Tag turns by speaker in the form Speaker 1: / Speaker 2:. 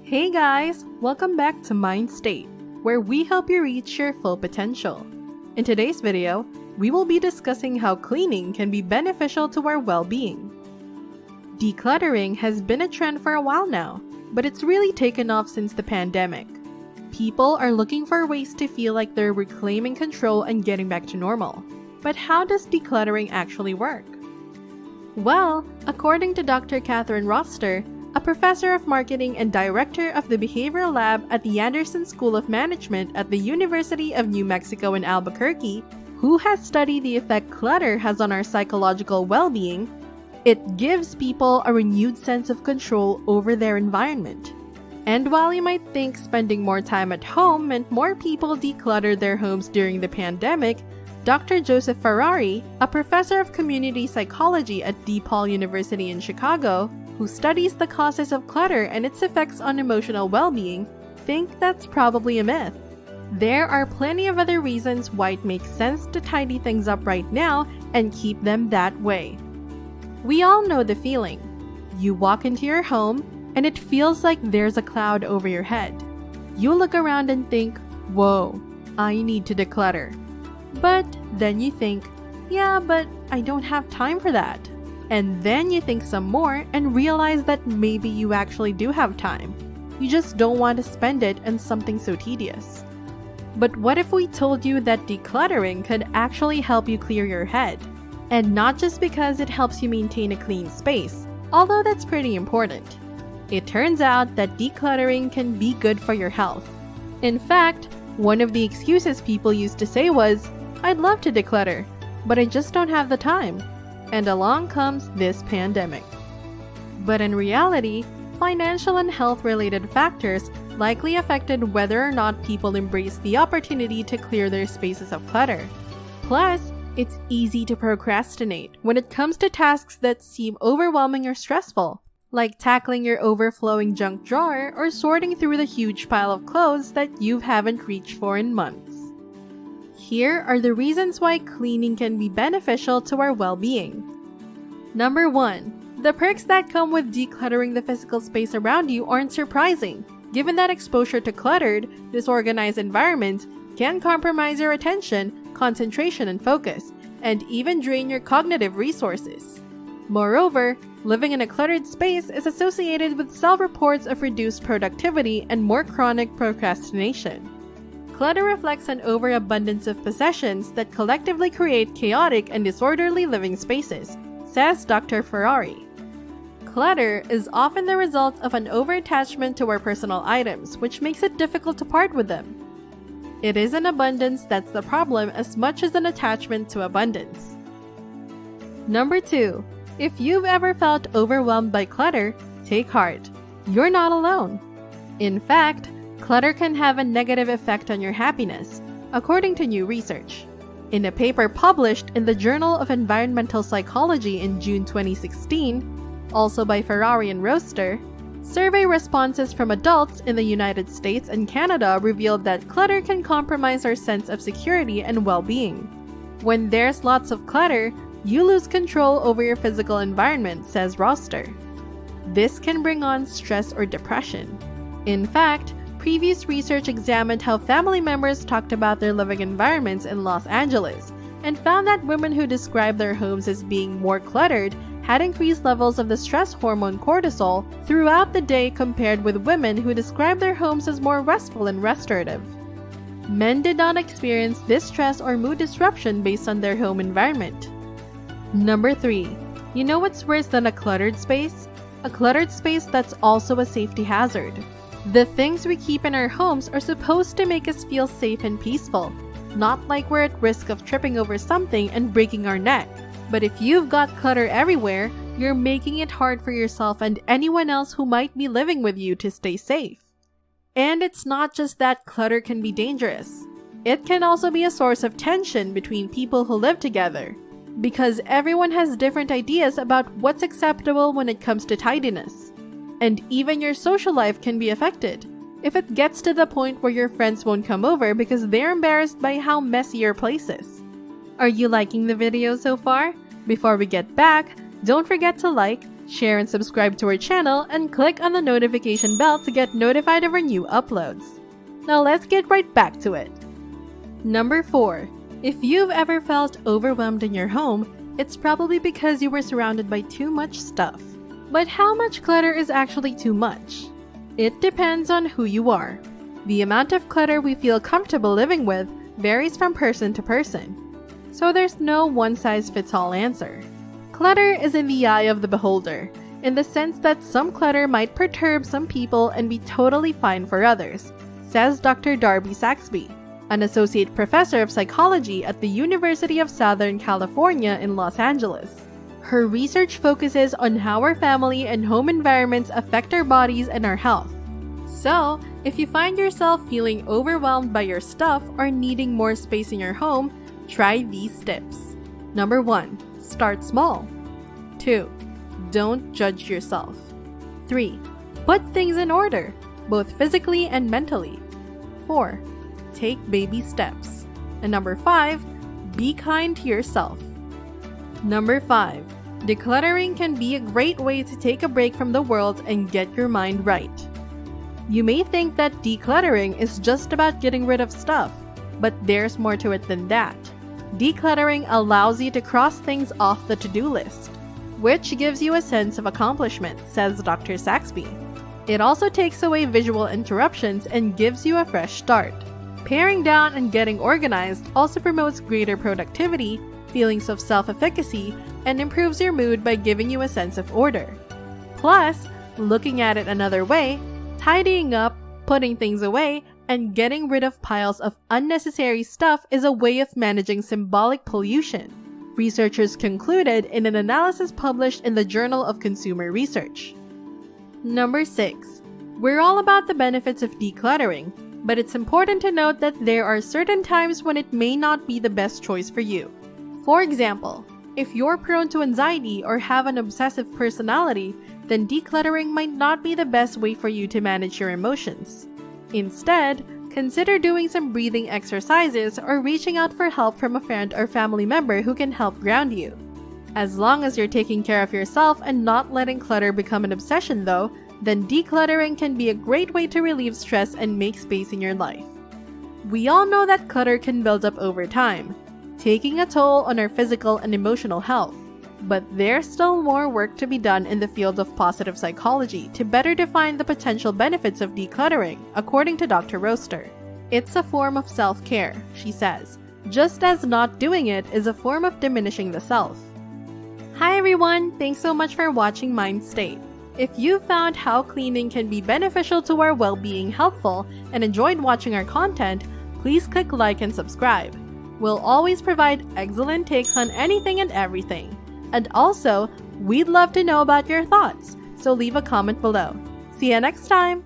Speaker 1: Hey guys, welcome back to Mind State, where we help you reach your full potential. In today's video, we will be discussing how cleaning can be beneficial to our well-being. Decluttering has been a trend for a while now, but it's really taken off since the pandemic. People are looking for ways to feel like they're reclaiming control and getting back to normal. But how does decluttering actually work? Well, according to Dr. Catherine Roster, a professor of marketing and director of the behavioral lab at the Anderson School of Management at the University of New Mexico in Albuquerque, who has studied the effect clutter has on our psychological well-being, it gives people a renewed sense of control over their environment. And while you might think spending more time at home meant more people decluttered their homes during the pandemic, Dr. Joseph Ferrari, a professor of community psychology at DePaul University in Chicago, who studies the causes of clutter and its effects on emotional well-being, think that's probably a myth. There are plenty of other reasons why it makes sense to tidy things up right now and keep them that way. We all know the feeling. You walk into your home and it feels like there's a cloud over your head. You look around and think, whoa, I need to declutter. But then you think, yeah, but I don't have time for that. And then you think some more and realize that maybe you actually do have time. You just don't want to spend it on something so tedious. But what if we told you that decluttering could actually help you clear your head? And not just because it helps you maintain a clean space, although that's pretty important. It turns out that decluttering can be good for your health. In fact, one of the excuses people used to say was, I'd love to declutter, but I just don't have the time. And along comes this pandemic. But in reality, financial and health-related factors likely affected whether or not people embrace the opportunity to clear their spaces of clutter. Plus, it's easy to procrastinate when it comes to tasks that seem overwhelming or stressful, like tackling your overflowing junk drawer or sorting through the huge pile of clothes that you haven't reached for in months. Here are the reasons why cleaning can be beneficial to our well-being. Number 1. The perks that come with decluttering the physical space around you aren't surprising, given that exposure to cluttered, disorganized environments can compromise your attention, concentration, and focus, and even drain your cognitive resources. Moreover, living in a cluttered space is associated with self-reports of reduced productivity and more chronic procrastination. Clutter reflects an overabundance of possessions that collectively create chaotic and disorderly living spaces, says Dr. Ferrari. Clutter is often the result of an over-attachment to our personal items, which makes it difficult to part with them. It is an abundance that's the problem as much as an attachment to abundance. Number 2. If you've ever felt overwhelmed by clutter, take heart. You're not alone. In fact, clutter can have a negative effect on your happiness, according to new research. In a paper published in the Journal of Environmental Psychology in June 2016, also by Ferrari and Roster, survey responses from adults in the United States and Canada revealed that clutter can compromise our sense of security and well-being. When there's lots of clutter, you lose control over your physical environment, says Roster. This can bring on stress or depression. In fact, previous research examined how family members talked about their living environments in Los Angeles and found that women who described their homes as being more cluttered had increased levels of the stress hormone cortisol throughout the day compared with women who described their homes as more restful and restorative. Men did not experience this stress or mood disruption based on their home environment. Number 3. You know what's worse than a cluttered space? A cluttered space that's also a safety hazard. The things we keep in our homes are supposed to make us feel safe and peaceful, not like we're at risk of tripping over something and breaking our neck. But if you've got clutter everywhere, you're making it hard for yourself and anyone else who might be living with you to stay safe. And it's not just that clutter can be dangerous. It can also be a source of tension between people who live together, because everyone has different ideas about what's acceptable when it comes to tidiness. And even your social life can be affected if it gets to the point where your friends won't come over because they're embarrassed by how messy your place is. Are you liking the video so far? Before we get back, don't forget to like, Share and subscribe to our channel and click on the notification bell to get notified of our new uploads. Now let's get right back to it. Number 4. If you've ever felt overwhelmed in your home, it's probably because you were surrounded by too much stuff. But how much clutter is actually too much? It depends on who you are. The amount of clutter we feel comfortable living with varies from person to person. So there's no one-size-fits-all answer. Clutter is in the eye of the beholder, in the sense that some clutter might perturb some people and be totally fine for others, says Dr. Darby Saxby, an associate professor of psychology at the University of Southern California in Los Angeles. Her research focuses on how our family and home environments affect our bodies and our health. So, if you find yourself feeling overwhelmed by your stuff or needing more space in your home, try these tips. Number 1. Start small. 2. Don't judge yourself. 3. Put things in order, both physically and mentally. 4. Take baby steps. And number 5. Be kind to yourself. Number 5. Decluttering can be a great way to take a break from the world and get your mind right. You may think that decluttering is just about getting rid of stuff, but there's more to it than that. Decluttering allows you to cross things off the to-do list, which gives you a sense of accomplishment, says Dr. Saxby. It also takes away visual interruptions and gives you a fresh start. Paring down and getting organized also promotes greater productivity, feelings of self-efficacy, and improves your mood by giving you a sense of order. Plus, looking at it another way, tidying up, putting things away, and getting rid of piles of unnecessary stuff is a way of managing symbolic pollution, researchers concluded in an analysis published in the Journal of Consumer Research. Number 6. We're all about the benefits of decluttering, but it's important to note that there are certain times when it may not be the best choice for you. For example, if you're prone to anxiety or have an obsessive personality, then decluttering might not be the best way for you to manage your emotions. Instead, consider doing some breathing exercises or reaching out for help from a friend or family member who can help ground you. As long as you're taking care of yourself and not letting clutter become an obsession though, then decluttering can be a great way to relieve stress and make space in your life. We all know that clutter can build up over time, taking a toll on our physical and emotional health. But there's still more work to be done in the field of positive psychology to better define the potential benefits of decluttering, according to Dr. Roster. It's a form of self-care, she says, just as not doing it is a form of diminishing the self. Hi everyone, thanks so much for watching Mind State. If you found how cleaning can be beneficial to our well-being helpful and enjoyed watching our content, please click like and subscribe. We'll always provide excellent takes on anything and everything. And also, we'd love to know about your thoughts, so leave a comment below. See you next time!